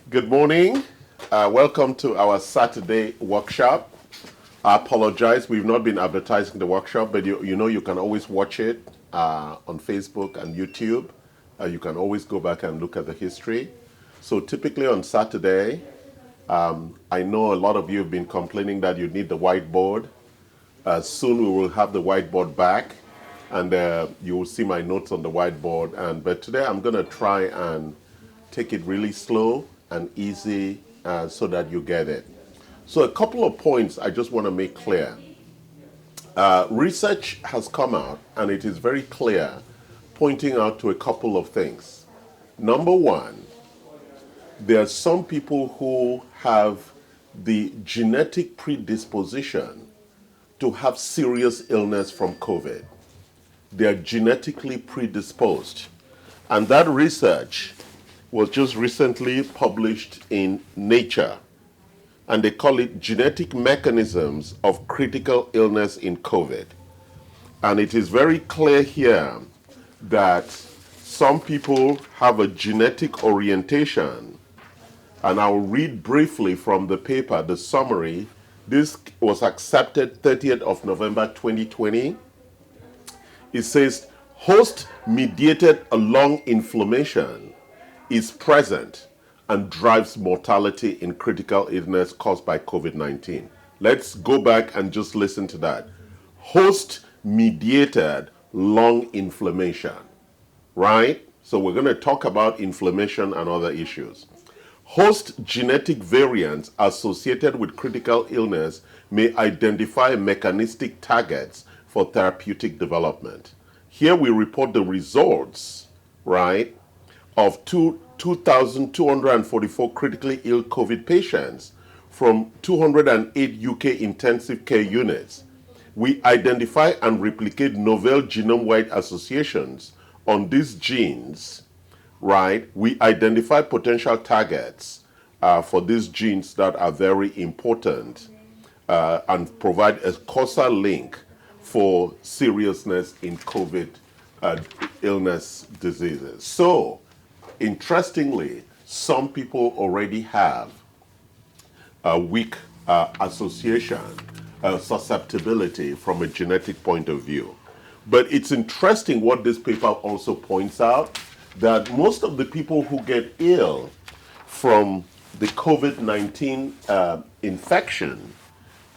Good morning. Welcome to our Saturday workshop. I apologize, we've not been advertising the workshop, but you know you can always watch it on Facebook and YouTube. You can always go back and look at the history. So typically on Saturday, I know a lot of you have been complaining that you need the whiteboard. Soon we will have the whiteboard back, and you will see my notes on the whiteboard. But today I'm going to try and take it really slow and easy so that you get it. So a couple of points I just want to make clear. Research has come out and it is very clear, pointing out to a couple of things. Number one, there are some people who have the genetic predisposition to have serious illness from COVID. They are genetically predisposed. And that research was just recently published in Nature, and they call it Genetic Mechanisms of Critical Illness in COVID. And it is very clear here that some people have a genetic orientation, and I'll read briefly from the paper, the summary. This was accepted 30th of November 2020. It says, host-mediated lung inflammation is present and drives mortality in critical illness caused by COVID-19. Let's go back and just listen to that. Host-mediated lung inflammation, right? So we're going to talk about inflammation and other issues. Host genetic variants associated with critical illness may identify mechanistic targets for therapeutic development. Here we report the results, right, of 2,244 critically ill COVID patients from 208 UK intensive care units. We identify and replicate novel genome-wide associations on these genes, right? We identify potential targets for these genes that are very important and provide a causal link for seriousness in COVID illness diseases. So, interestingly, some people already have a weak association, susceptibility from a genetic point of view. But it's interesting what this paper also points out, that most of the people who get ill from the COVID-19 infection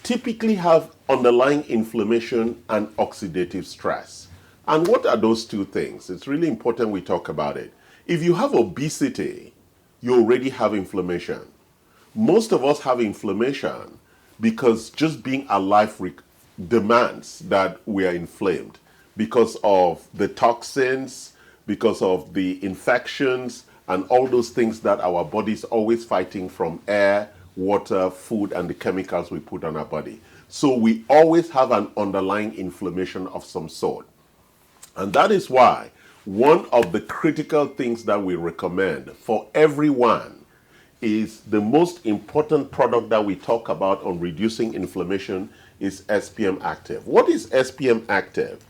typically have underlying inflammation and oxidative stress. And what are those two things? It's really important we talk about it. If you have obesity, you already have inflammation. Most of us have inflammation because just being alive demands that we are inflamed because of the toxins, because of the infections, and all those things that our body is always fighting from air, water, food, and the chemicals we put on our body. So we always have an underlying inflammation of some sort. And that is why one of the critical things that we recommend for everyone is the most important product that we talk about on reducing inflammation is SPM Active. What is SPM Active?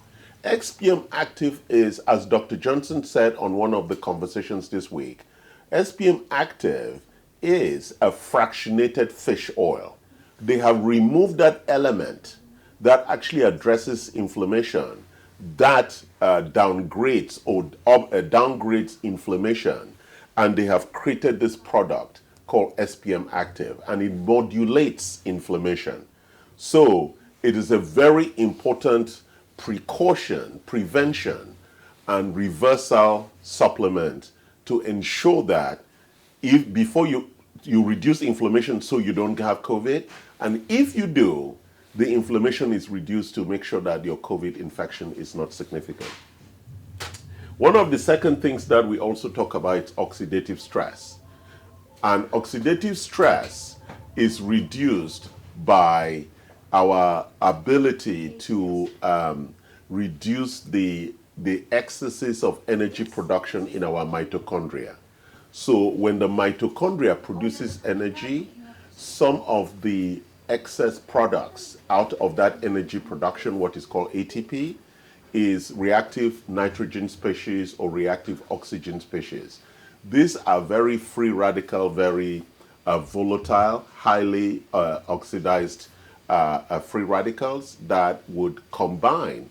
SPM Active is, as Dr. Johnson said on one of the conversations this week, SPM Active is a fractionated fish oil. They have removed that element that actually addresses inflammation, that downgrades inflammation, and they have created this product called SPM Active, and it modulates inflammation. So it is a very important precaution, prevention, and reversal supplement to ensure that before you reduce inflammation so you don't have COVID, and if you do, the inflammation is reduced to make sure that your COVID infection is not significant. One of the second things that we also talk about is oxidative stress. And oxidative stress is reduced by our ability to reduce the excesses of energy production in our mitochondria. So when the mitochondria produces energy, some of the excess products out of that energy production, what is called ATP, is reactive nitrogen species or reactive oxygen species. These are very free radical, very volatile, highly oxidized free radicals that would combine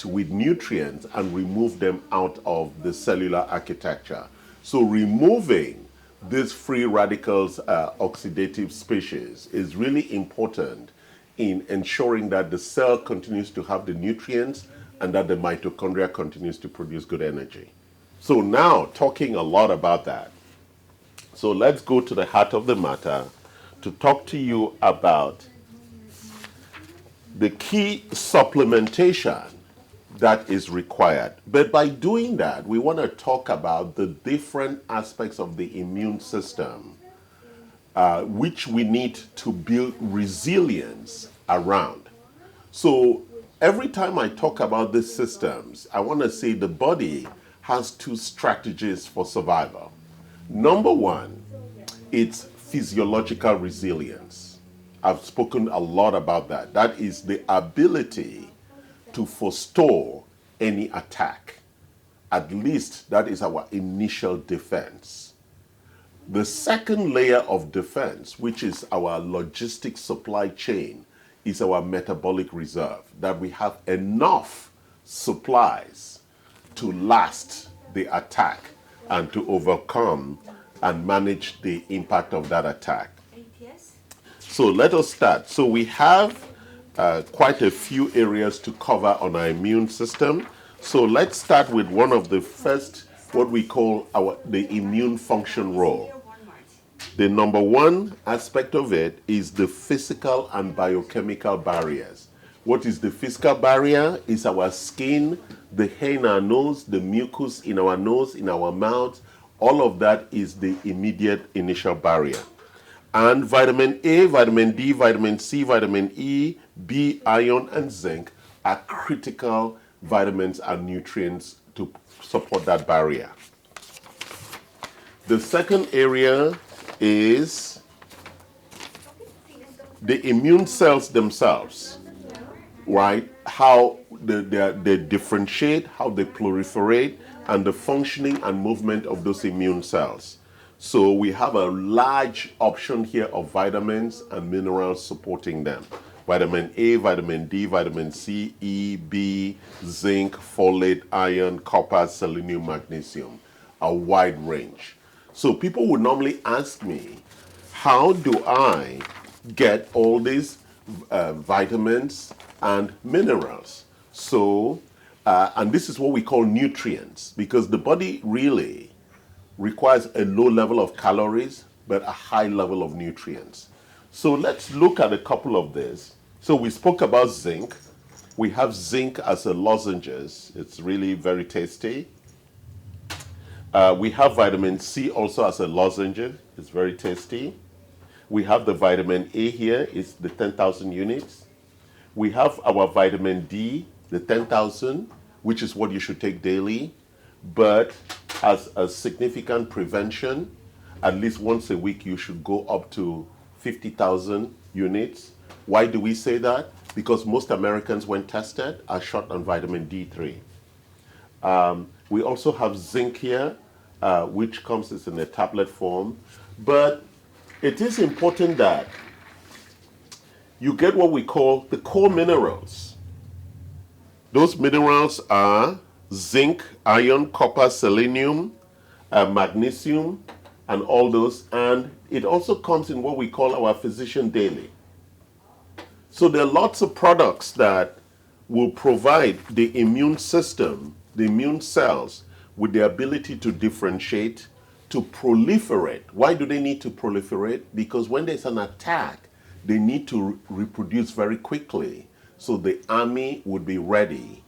with nutrients and remove them out of the cellular architecture. So removing these free radicals oxidative species is really important in ensuring that the cell continues to have the nutrients and that the mitochondria continues to produce good energy. So now, talking a lot about that, so let's go to the heart of the matter to talk to you about the key supplementation that is required. But by doing that, we want to talk about the different aspects of the immune system which we need to build resilience around. So every time I talk about these systems, I want to say the body has two strategies for survival. Number one, it's physiological resilience. I've spoken a lot about that. That is the ability to forestall any attack. At least that is our initial defense. The second layer of defense, which is our logistic supply chain, is our metabolic reserve, that we have enough supplies to last the attack and to overcome and manage the impact of that attack. So let us start. So we have quite a few areas to cover on our immune system. So let's start with one of the first, what we call the immune function role. The number one aspect of it is the physical and biochemical barriers. What is the physical barrier? Is our skin, the hair in our nose, the mucus in our nose, in our mouth. All of that is the immediate initial barrier. And vitamin A, vitamin D, vitamin C, vitamin E, B, iron, and zinc are critical vitamins and nutrients to support that barrier. The second area is the immune cells themselves, right? How they differentiate, how they proliferate, and the functioning and movement of those immune cells. So we have a large option here of vitamins and minerals supporting them. Vitamin A, vitamin D, vitamin C, E, B, zinc, folate, iron, copper, selenium, magnesium, a wide range. So people would normally ask me, how do I get all these vitamins and minerals? So, and this is what we call nutrients, because the body really requires a low level of calories, but a high level of nutrients. So let's look at a couple of these. So we spoke about zinc. We have zinc as a lozenges. It's really very tasty. We have vitamin C also as a lozenge. It's very tasty. We have the vitamin A here. It's the 10,000 units. We have our vitamin D, the 10,000, which is what you should take daily, but as a significant prevention, at least once a week you should go up to 50,000 units. Why do we say that? Because most Americans, when tested, are short on vitamin D3. We also have zinc here, which comes in a tablet form. But it is important that you get what we call the core minerals. Those minerals are zinc, iron, copper, selenium, magnesium, and all those. And it also comes in what we call our physician daily. So there are lots of products that will provide the immune system, the immune cells, with the ability to differentiate, to proliferate. Why do they need to proliferate? Because when there's an attack, they need to reproduce very quickly. So the army would be ready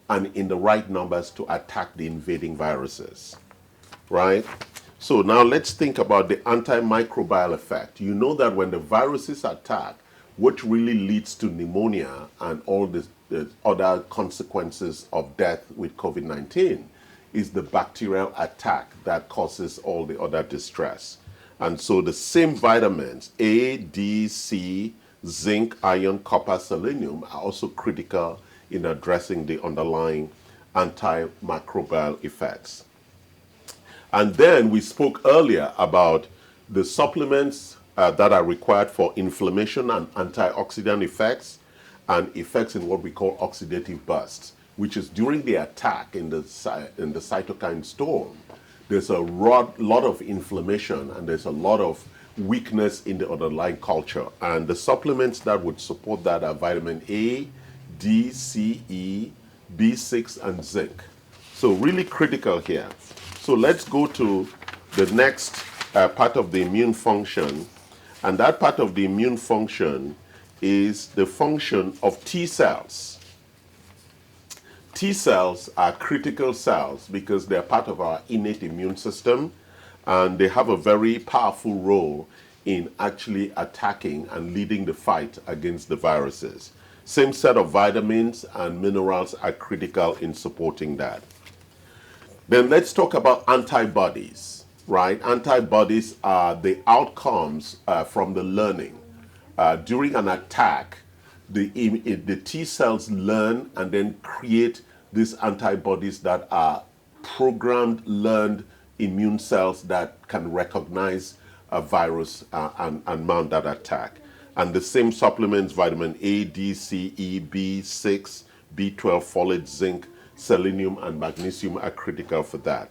and in the right numbers to attack the invading viruses, right? So now let's think about the antimicrobial effect. You know that when the viruses attack, what really leads to pneumonia and all the other consequences of death with COVID-19 is the bacterial attack that causes all the other distress. And so the same vitamins, A, D, C, zinc, iron, copper, selenium, are also critical in addressing the underlying antimicrobial effects. And then we spoke earlier about the supplements that are required for inflammation and antioxidant effects and effects in what we call oxidative bursts, which is during the attack in the cytokine storm. There's a lot of inflammation and there's a lot of weakness in the underlying culture. And the supplements that would support that are vitamin A, D, C, E, B6, and zinc. So really critical here. So let's go to the next part of the immune function. And that part of the immune function is the function of T cells. T cells are critical cells because they're part of our innate immune system, and they have a very powerful role in actually attacking and leading the fight against the viruses. Same set of vitamins and minerals are critical in supporting that. Then let's talk about antibodies, right? Antibodies are the outcomes from the learning. During an attack, the T cells learn and then create these antibodies that are programmed, learned immune cells that can recognize a virus and mount that attack. And the same supplements, vitamin A, D, C, E, B6, B12, folate, zinc, selenium, and magnesium are critical for that.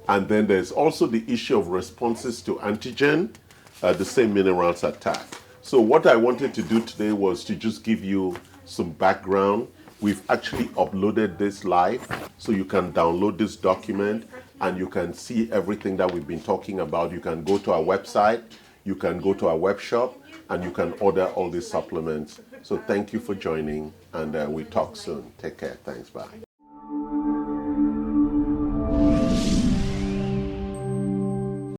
And then there's also the issue of responses to antigen, the same minerals attack. So what I wanted to do today was to just give you some background. We've actually uploaded this live, so you can download this document and you can see everything that we've been talking about. You can go to our website, you can go to our web shop, and you can order all these supplements. So thank you for joining, and we'll talk soon. Take care. Thanks. Bye.